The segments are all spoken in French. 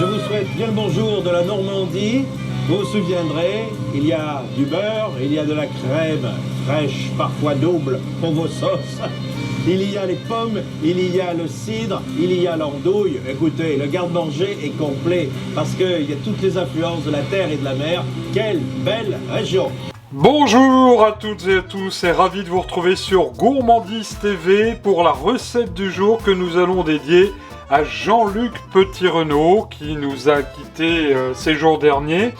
je vous souhaite bien le bonjour de la Normandie. Vous vous souviendrez, il y a du beurre, il y a de la crème fraîche, parfois double pour vos sauces. Il y a les pommes, il y a le cidre, il y a l'andouille. Écoutez, le garde-manger est complet parce qu'il y a toutes les influences de la terre et de la mer. Quelle belle région! Bonjour à toutes et à tous et ravi de vous retrouver sur Gourmandise TV pour la recette du jour que nous allons dédier à Jean-Luc Petit-Renaud qui nous a quittés ces jours derniers.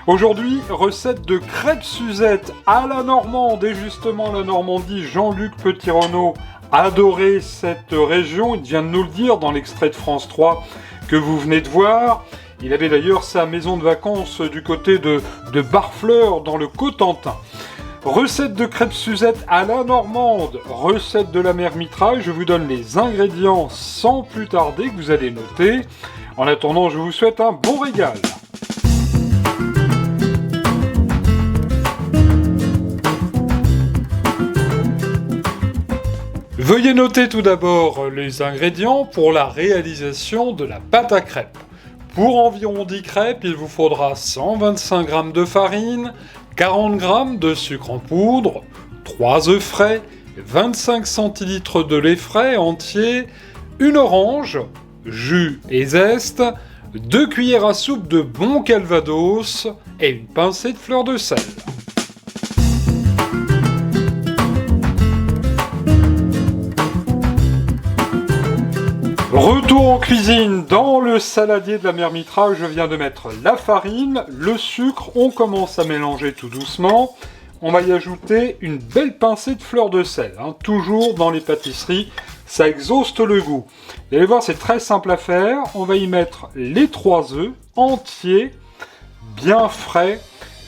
Aujourd'hui, recette de crêpes Suzette à la normande et justement la Normandie. Jean-Luc Petit-Renaud adorait cette région, il vient de nous le dire dans l'extrait de France 3 que vous venez de voir. Il avait d'ailleurs sa maison de vacances du côté de Barfleur dans le Cotentin. Recette de crêpes Suzette à la normande, recette de la mère Mitraille. Je vous donne les ingrédients sans plus tarder que vous allez noter. En attendant, je vous souhaite un bon régal. Veuillez noter tout d'abord les ingrédients pour la réalisation de la pâte à crêpes. Pour environ 10 crêpes, il vous faudra 125 g de farine, 40 g de sucre en poudre, 3 œufs frais, 25 centilitres de lait frais entier, une orange, jus et zeste, 2 cuillères à soupe de bon calvados et une pincée de fleur de sel. Retour en cuisine dans le saladier de la mère Mitraille, je viens de mettre la farine, le sucre, on commence à mélanger tout doucement. On va y ajouter une belle pincée de fleur de sel, toujours dans les pâtisseries, ça exhauste le goût. Vous allez voir, c'est très simple à faire, on va y mettre les 3 œufs entiers, bien frais,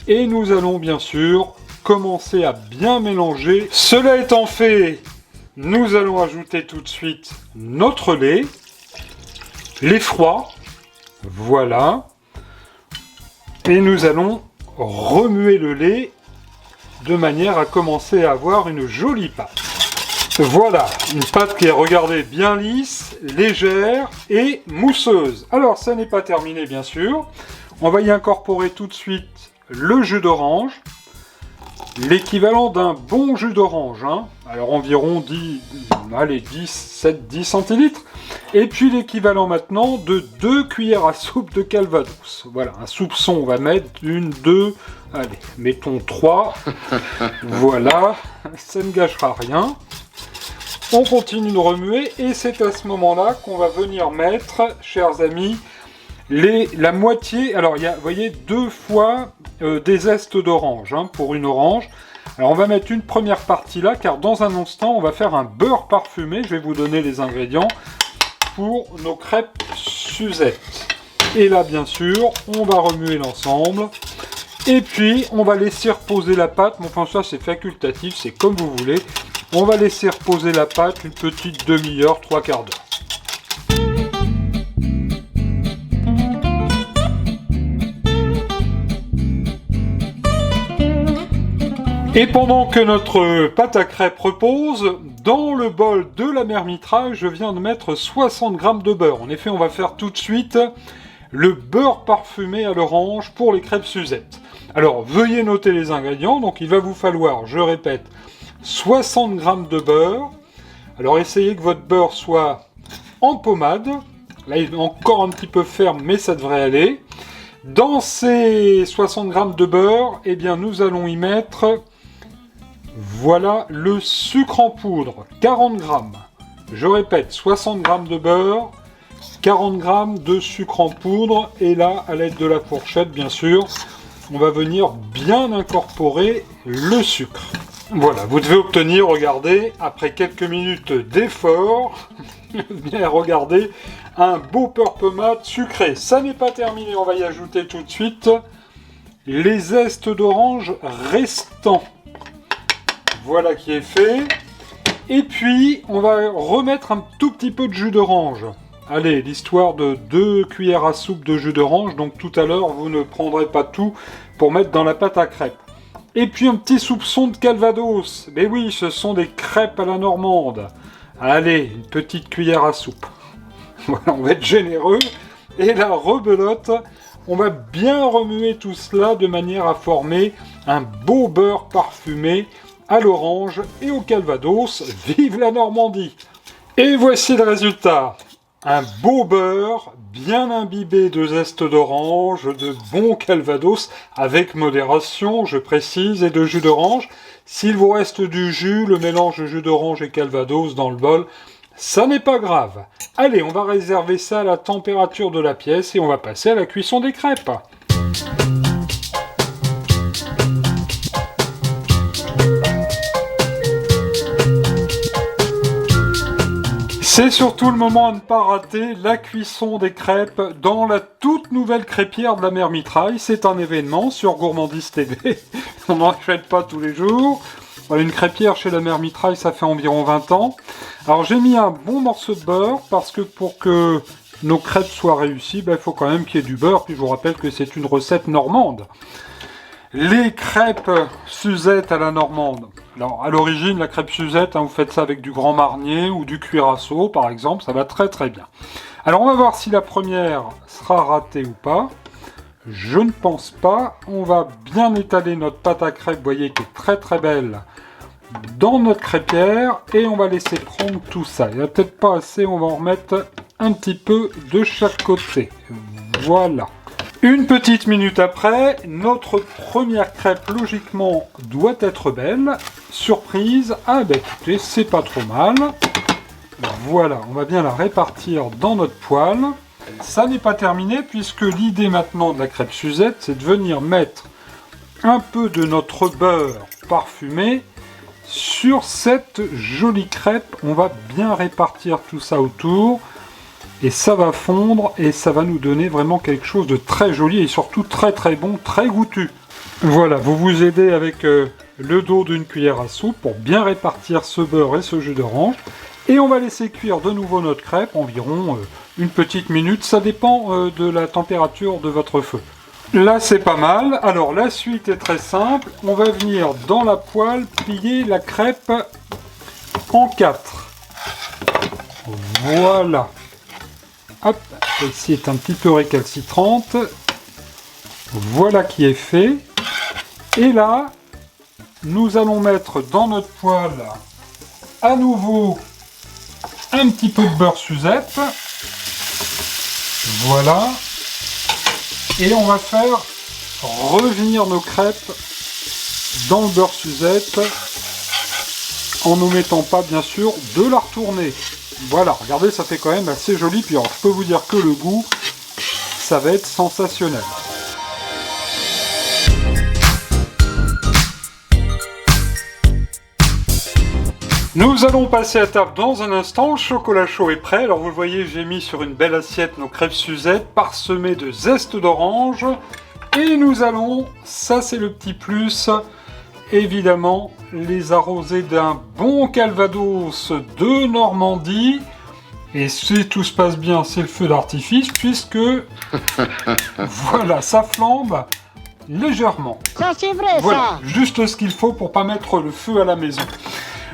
et nous allons bien sûr commencer à bien mélanger. Cela étant fait, nous allons ajouter tout de suite notre lait, lait froid, voilà, et nous allons remuer le lait de manière à commencer à avoir une jolie pâte. Voilà, une pâte qui est, regardez, bien lisse, légère et mousseuse. Alors, ça n'est pas terminé bien sûr, on va y incorporer tout de suite le jus d'orange, l'équivalent d'un bon jus d'orange, alors environ 10 centilitres, et puis l'équivalent maintenant de 2 cuillères à soupe de calvados. Voilà, un soupçon, on va mettre 1, 2, allez, mettons 3, voilà, ça ne gâchera rien. On continue de remuer, et c'est à ce moment-là qu'on va venir mettre, chers amis, la moitié, alors il y a, vous voyez, 2 fois des zestes d'orange pour une orange. Alors on va mettre une première partie là, car dans un instant on va faire un beurre parfumé. Je vais vous donner les ingrédients pour nos crêpes Suzette. Et là bien sûr, on va remuer l'ensemble. Et puis on va laisser reposer la pâte, mais enfin ça c'est facultatif, c'est comme vous voulez. On va laisser reposer la pâte une petite demi-heure, 3 quarts d'heure. Et pendant que notre pâte à crêpes repose, dans le bol de la mère Mitraille, je viens de mettre 60 g de beurre. En effet, on va faire tout de suite le beurre parfumé à l'orange pour les crêpes Suzette. Alors, veuillez noter les ingrédients. Donc, il va vous falloir, je répète, 60 g de beurre. Alors, essayez que votre beurre soit en pommade. Là, il est encore un petit peu ferme, mais ça devrait aller. Dans ces 60 g de beurre, eh bien, nous allons y mettre... Voilà le sucre en poudre, 40 g. Je répète, 60 g de beurre, 40 g de sucre en poudre. Et là, à l'aide de la fourchette, bien sûr, on va venir bien incorporer le sucre. Voilà, vous devez obtenir, regardez, après quelques minutes d'effort, bien regardez, un beau purple mat sucré. Ça n'est pas terminé, on va y ajouter tout de suite les zestes d'orange restants. Voilà qui est fait. Et puis, on va remettre un tout petit peu de jus d'orange. Allez, l'histoire de 2 cuillères à soupe de jus d'orange. Donc tout à l'heure, vous ne prendrez pas tout pour mettre dans la pâte à crêpes. Et puis un petit soupçon de calvados. Mais oui, ce sont des crêpes à la normande. Allez, une petite cuillère à soupe. Voilà, on va être généreux. et la rebelote. On va bien remuer tout cela de manière à former un beau beurre parfumé à l'orange et au calvados. Vive la Normandie! Et voici le résultat. Un beau beurre bien imbibé de zeste d'orange, de bon calvados, avec modération, je précise, et de jus d'orange. S'il vous reste du jus, le mélange de jus d'orange et calvados dans le bol, ça n'est pas grave. Allez, on va réserver ça à la température de la pièce et on va passer à la cuisson des crêpes. C'est surtout le moment à ne pas rater, la cuisson des crêpes dans la toute nouvelle crêpière de la Mère Mitraille. C'est un événement sur Gourmandise TV. On n'en achète pas tous les jours. Une crêpière chez la Mère Mitraille, ça fait environ 20 ans. Alors j'ai mis un bon morceau de beurre parce que pour que nos crêpes soient réussies, il faut quand même qu'il y ait du beurre. Puis je vous rappelle que c'est une recette normande. Les crêpes Suzette à la normande. Alors à l'origine, la crêpe Suzette, vous faites ça avec du Grand Marnier ou du cuirassau par exemple, ça va très très bien. Alors on va voir si la première sera ratée ou pas. Je ne pense pas. On va bien étaler notre pâte à crêpes, vous voyez, qui est très très belle, dans notre crêpière. Et on va laisser prendre tout ça. Il n'y a peut-être pas assez, on va en remettre un petit peu de chaque côté. Voilà. Une petite minute après, notre première crêpe, logiquement, doit être belle. Surprise. Ah ben écoutez, c'est pas trop mal. Voilà, on va bien la répartir dans notre poêle. Ça n'est pas terminé puisque l'idée maintenant de la crêpe Suzette, c'est de venir mettre un peu de notre beurre parfumé sur cette jolie crêpe. On va bien répartir tout ça autour et ça va fondre et ça va nous donner vraiment quelque chose de très joli et surtout très très bon, très goûtu. Voilà, vous vous aidez avec le dos d'une cuillère à soupe pour bien répartir ce beurre et ce jus d'orange. Et on va laisser cuire de nouveau notre crêpe, environ une petite minute, ça dépend de la température de votre feu. Là c'est pas mal, alors la suite est très simple, on va venir dans la poêle plier la crêpe en 4. Voilà. Hop, celle-ci est un petit peu récalcitrante. Voilà qui est fait. Et là, nous allons mettre dans notre poêle à nouveau un petit peu de beurre Suzette. Voilà. Et on va faire revenir nos crêpes dans le beurre Suzette en ne mettant pas, bien sûr, de la retourner. Voilà, regardez, ça fait quand même assez joli. Puis alors, je peux vous dire que le goût, ça va être sensationnel. Nous allons passer à table dans un instant, le chocolat chaud est prêt. Alors vous le voyez, j'ai mis sur une belle assiette nos crêpes Suzette parsemées de zeste d'orange. Et nous allons, ça c'est le petit plus, évidemment, les arroser d'un bon calvados de Normandie. Et si tout se passe bien, c'est le feu d'artifice, puisque, voilà, ça flambe légèrement. Ça c'est vrai, voilà, ça. juste ce qu'il faut pour pas mettre le feu à la maison.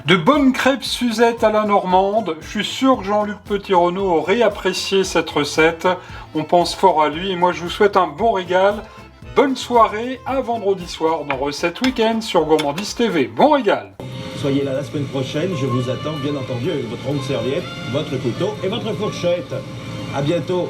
De bonnes crêpes Suzette à la normande. Je suis sûr que Jean-Luc Petit-Renaud aurait apprécié cette recette. On pense fort à lui et moi je vous souhaite un bon régal. Bonne soirée, à vendredi soir dans Recette Week-end sur Gourmandise TV. Bon régal. Soyez là la semaine prochaine, je vous attends bien entendu avec votre ronde serviette, votre couteau et votre fourchette. À bientôt.